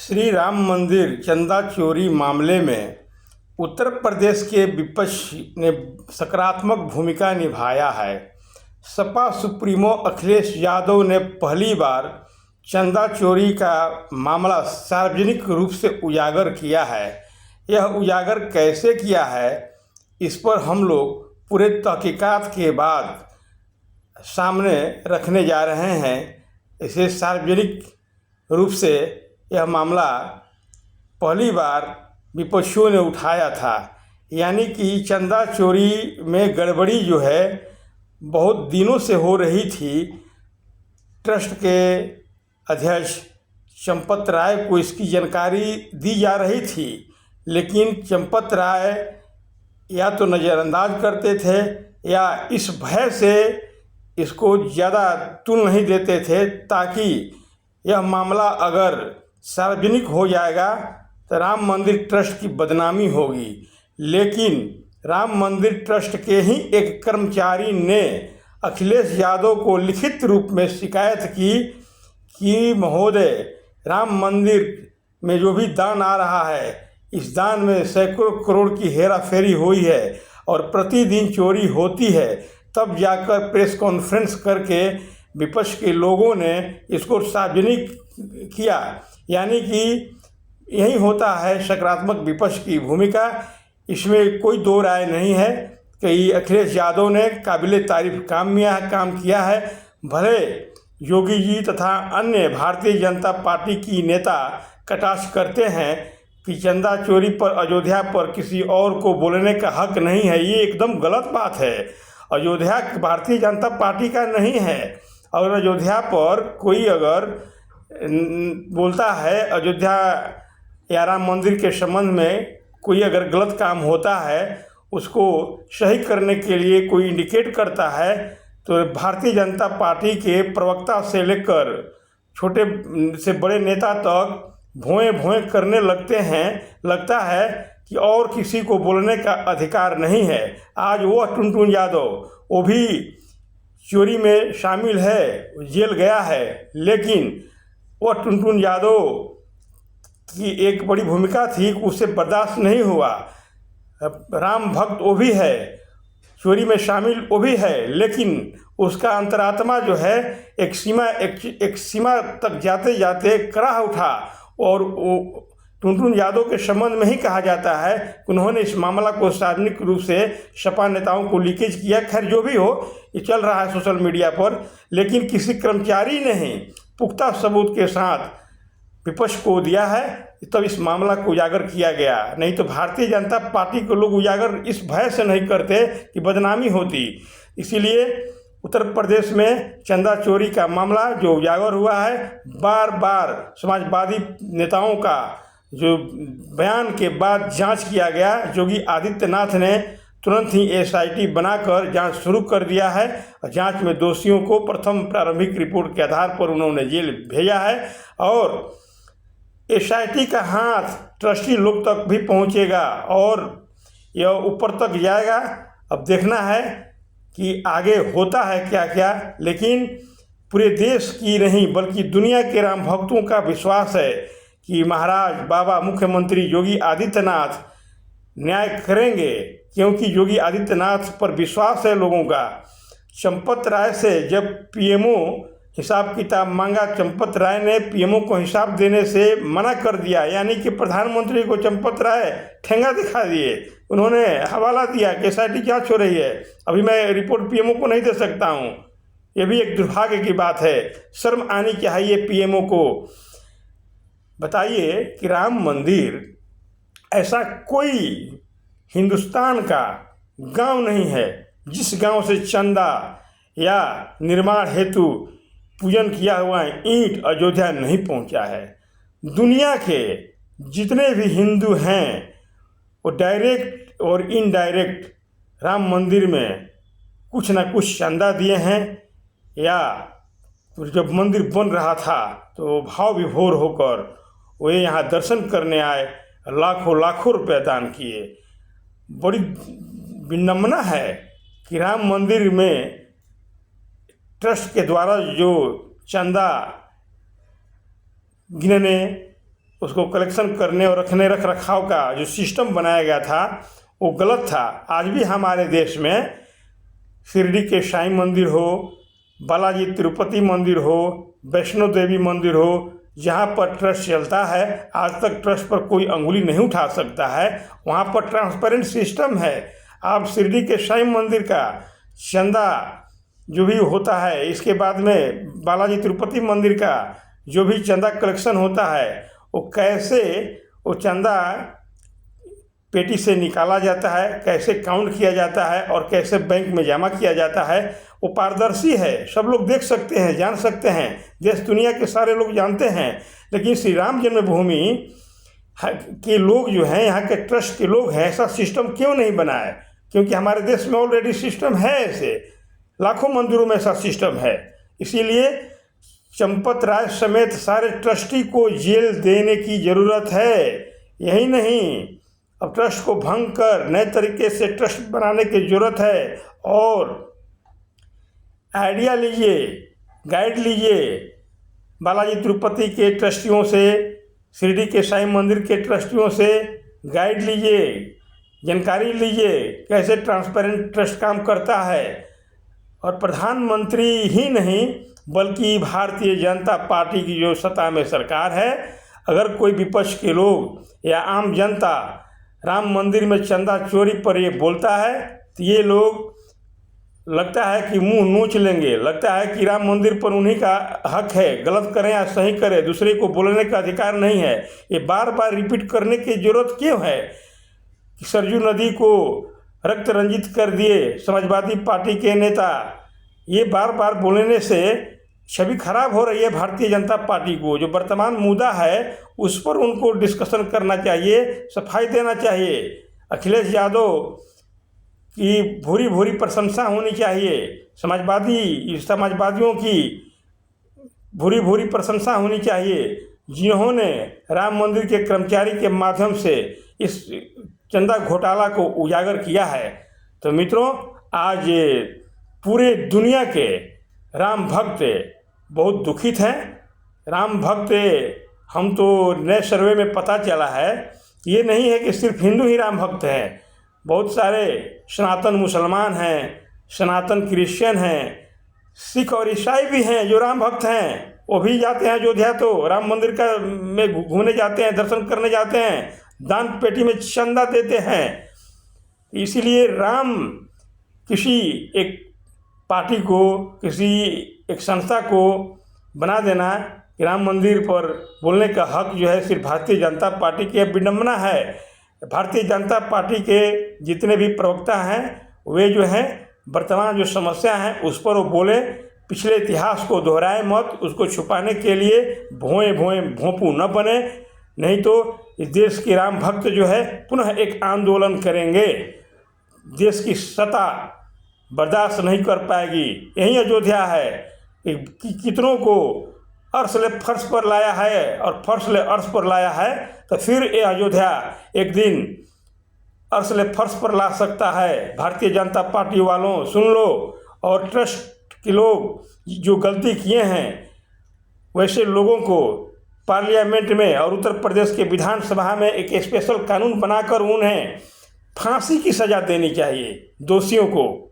श्री राम मंदिर चंदा चोरी मामले में उत्तर प्रदेश के विपक्ष ने सकारात्मक भूमिका निभाया है। सपा सुप्रीमो अखिलेश यादव ने पहली बार चंदा चोरी का मामला सार्वजनिक रूप से उजागर किया है। यह उजागर कैसे किया है, इस पर हम लोग पूरे तहकीकात के बाद सामने रखने जा रहे हैं। इसे सार्वजनिक रूप से यह मामला पहली बार विपक्षियों ने उठाया था। यानी कि चंदा चोरी में गड़बड़ी जो है बहुत दिनों से हो रही थी। ट्रस्ट के अध्यक्ष चंपत राय को इसकी जानकारी दी जा रही थी, लेकिन चंपत राय या तो नज़रअंदाज करते थे या इस भय से इसको ज़्यादा तुल नहीं देते थे, ताकि यह मामला अगर सार्वजनिक हो जाएगा तो राम मंदिर ट्रस्ट की बदनामी होगी। लेकिन राम मंदिर ट्रस्ट के ही एक कर्मचारी ने अखिलेश यादव को लिखित रूप में शिकायत की कि महोदय, राम मंदिर में जो भी दान आ रहा है, इस दान में सैकड़ों करोड़ की हेरा फेरी हुई है और प्रतिदिन चोरी होती है। तब जाकर प्रेस कॉन्फ्रेंस करके विपक्ष के लोगों ने इसको सार्वजनिक किया। यानी कि यही होता है सकारात्मक विपक्ष की भूमिका। इसमें कोई दो राय नहीं है कि अखिलेश यादव ने काबिले तारीफ काम किया है। भले योगी जी तथा अन्य भारतीय जनता पार्टी की नेता कटाक्ष करते हैं कि चंदा चोरी पर, अयोध्या पर किसी और को बोलने का हक नहीं है, ये एकदम गलत बात है। अयोध्या भारतीय जनता पार्टी का नहीं है, और अयोध्या पर कोई अगर बोलता है, अयोध्या या राम मंदिर के संबंध में कोई अगर गलत काम होता है, उसको सही करने के लिए कोई इंडिकेट करता है, तो भारतीय जनता पार्टी के प्रवक्ता से लेकर छोटे से बड़े नेता तक भोएं भोएं करने लगता है कि और किसी को बोलने का अधिकार नहीं है। आज वह टुनटुन यादव, वो भी चोरी में शामिल है, जेल गया है, लेकिन वह टुनटुन यादव की एक बड़ी भूमिका थी, उससे बर्दाश्त नहीं हुआ। राम भक्त वो भी है, चोरी में शामिल वो भी है, लेकिन उसका अंतरात्मा जो है एक सीमा तक जाते जाते कराह उठा। और वो टुनटुन यादव के संबंध में ही कहा जाता है कि उन्होंने इस मामला को सार्वजनिक रूप से सपा नेताओं को लीकेज किया। खैर, जो भी हो, ये चल रहा है सोशल मीडिया पर, लेकिन किसी कर्मचारी ने ही पुख्ता सबूत के साथ विपक्ष को दिया है, तब इस मामला को उजागर किया गया। नहीं तो भारतीय जनता पार्टी के लोग उजागर इस भय से नहीं करते कि बदनामी होती। इसीलिए उत्तर प्रदेश में चंदा चोरी का मामला जो उजागर हुआ है, बार बार समाजवादी नेताओं का जो बयान के बाद जांच किया गया। योगी आदित्यनाथ ने तुरंत ही SIT बनाकर जांच शुरू कर दिया है, और जांच में दोषियों को प्रथम प्रारंभिक रिपोर्ट के आधार पर उन्होंने जेल भेजा है। और SIT का हाथ ट्रस्टी लोग तक भी पहुंचेगा और यह ऊपर तक जाएगा। अब देखना है कि आगे होता है क्या क्या, लेकिन पूरे देश की नहीं बल्कि दुनिया के राम भक्तों का विश्वास है कि महाराज बाबा मुख्यमंत्री योगी आदित्यनाथ न्याय करेंगे, क्योंकि योगी आदित्यनाथ पर विश्वास है लोगों का। चंपत राय से जब PMO हिसाब किताब मांगा, चंपत राय ने PMO को हिसाब देने से मना कर दिया। यानी कि प्रधानमंत्री को चंपत राय ठेंगा दिखा दिए, उन्होंने हवाला दिया कि SIT जांच हो रही है, अभी मैं रिपोर्ट PMO को नहीं दे सकता हूँ। ये भी एक दुर्भाग्य की बात है, शर्म आनी चाहिए PMO को। बताइए कि राम मंदिर ऐसा कोई हिंदुस्तान का गांव नहीं है जिस गांव से चंदा या निर्माण हेतु पूजन किया हुआ ईंट अयोध्या नहीं पहुंचा है। दुनिया के जितने भी हिंदू हैं वो डायरेक्ट और इनडायरेक्ट राम मंदिर में कुछ ना कुछ चंदा दिए हैं, या जब मंदिर बन रहा था तो भाव विभोर होकर वे यहाँ दर्शन करने आए, लाखों लाखों रुपए दान किए। बड़ी विडंबना है कि राम मंदिर में ट्रस्ट के द्वारा जो चंदा गिनने उसको कलेक्शन करने और रख रखाव का जो सिस्टम बनाया गया था वो गलत था। आज भी हमारे देश में शिरडी के साईं मंदिर हो, बालाजी तिरुपति मंदिर हो, वैष्णो देवी मंदिर हो, जहाँ पर ट्रस्ट चलता है, आज तक ट्रस्ट पर कोई अंगुली नहीं उठा सकता है। वहाँ पर ट्रांसपेरेंट सिस्टम है। आप शिरडी के साईं मंदिर का चंदा जो भी होता है, इसके बाद में बालाजी तिरुपति मंदिर का जो भी चंदा कलेक्शन होता है, वो कैसे वो चंदा पेटी से निकाला जाता है, कैसे काउंट किया जाता है और कैसे बैंक में जमा किया जाता है, वो पारदर्शी है। सब लोग देख सकते हैं, जान सकते हैं, देश दुनिया के सारे लोग जानते हैं। लेकिन श्री राम जन्मभूमि के लोग जो हैं, यहाँ के ट्रस्ट के लोग हैं, ऐसा सिस्टम क्यों नहीं बनाए? क्योंकि हमारे देश में ऑलरेडी सिस्टम है, ऐसे लाखों मंदिरों में ऐसा सिस्टम है। इसीलिए चंपत राय समेत सारे ट्रस्टी को जेल देने की ज़रूरत है। यही नहीं, अब ट्रस्ट को भंग कर नए तरीके से ट्रस्ट बनाने की ज़रूरत है। और आइडिया लीजिए, गाइड लीजिए बालाजी तिरुपति के ट्रस्टियों से, शिरडी के साईं मंदिर के ट्रस्टियों से गाइड लीजिए, जानकारी लीजिए कैसे ट्रांसपेरेंट ट्रस्ट काम करता है। और प्रधानमंत्री ही नहीं बल्कि भारतीय जनता पार्टी की जो सत्ता में सरकार है, अगर कोई विपक्ष के लोग या आम जनता राम मंदिर में चंदा चोरी पर ये बोलता है, तो ये लोग लगता है कि मुंह नोच लेंगे। लगता है कि राम मंदिर पर उन्हीं का हक है, गलत करें या सही करें, दूसरे को बोलने का अधिकार नहीं है। ये बार बार रिपीट करने की ज़रूरत क्यों है? कि सरजू नदी को रक्त रंजित कर दिए समाजवादी पार्टी के नेता, ये बार बार बोलने से छवि खराब हो रही है भारतीय जनता पार्टी को। जो वर्तमान मुद्दा है उस पर उनको डिस्कशन करना चाहिए, सफाई देना चाहिए। अखिलेश यादव की भूरी भूरी प्रशंसा होनी चाहिए, समाजवादियों की भूरी भूरी प्रशंसा होनी चाहिए, जिन्होंने राम मंदिर के कर्मचारी के माध्यम से इस चंदा घोटाला को उजागर किया है। तो मित्रों, आज पूरे दुनिया के राम भक्त बहुत दुखित हैं। राम भक्त, हम तो नए सर्वे में पता चला है कि ये नहीं है कि सिर्फ हिंदू ही राम भक्त हैं, बहुत सारे सनातन मुसलमान हैं, सनातन क्रिश्चियन हैं, सिख और ईसाई भी हैं जो राम भक्त हैं। वो भी जाते हैं अयोध्या, तो राम मंदिर का में घूमने जाते हैं, दर्शन करने जाते हैं, दान पेटी में चंदा देते हैं। इसीलिए राम किसी एक पार्टी को, किसी एक संस्था को बना देना कि राम मंदिर पर बोलने का हक जो है सिर्फ भारतीय जनता पार्टी की विडंबना है। भारतीय जनता पार्टी के जितने भी प्रवक्ता हैं वे जो हैं वर्तमान जो समस्या है उस पर वो बोले, पिछले इतिहास को दोहराए मत, उसको छुपाने के लिए भोए भोंपू न बने, नहीं तो इस देश के राम भक्त जो है पुनः एक आंदोलन करेंगे। देश की सत्ता बर्दाश्त नहीं कर पाएगी। यही अयोध्या है कि कितनों को अर्श ले फर्श पर लाया है और फर्श ले अर्श पर लाया है, तो फिर ये अयोध्या एक दिन अर्श ले फर्श पर ला सकता है। भारतीय जनता पार्टी वालों सुन लो, और ट्रस्ट के लोग जो गलती किए हैं वैसे लोगों को पार्लियामेंट में और उत्तर प्रदेश के विधानसभा में एक स्पेशल कानून बनाकर उन्हें फांसी की सज़ा देनी चाहिए दोषियों को।